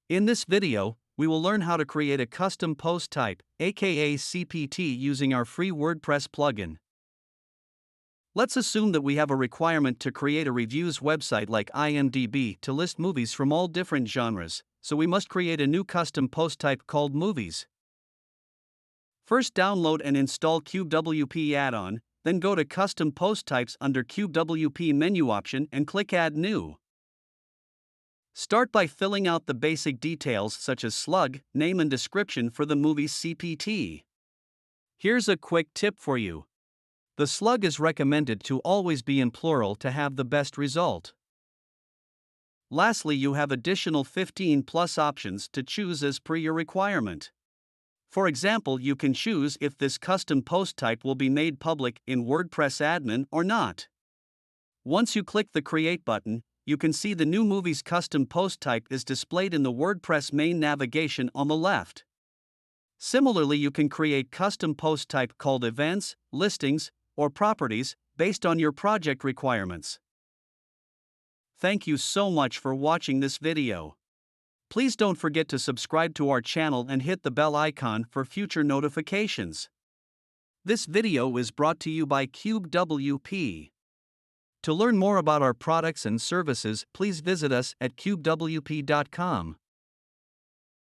In this video, we will learn how to create a custom post type, aka CPT, using our free WordPress plugin. Let's assume that we have a requirement to create a reviews website like IMDb to list movies from all different genres, so we must create a new custom post type called Movies. First, download and install CubeWP add-on, then go to Custom Post Types under CubeWP menu option and click Add New. Start by filling out the basic details such as slug, name and description for the Movies CPT. Here's a quick tip for you. The slug is recommended to always be in plural to have the best result. Lastly, you have additional 15 plus options to choose as per your requirement. For example, you can choose if this custom post type will be made public in WordPress admin or not. Once you click the Create button, you can see the new Movies custom post type is displayed in the WordPress Main Navigation on the left. Similarly, you can create custom post type called Events, Listings, or Properties based on your project requirements. Thank you so much for watching this video. Please don't forget to subscribe to our channel and hit the bell icon for future notifications. This video is brought to you by CubeWP. To learn more about our products and services, please visit us at cubewp.com.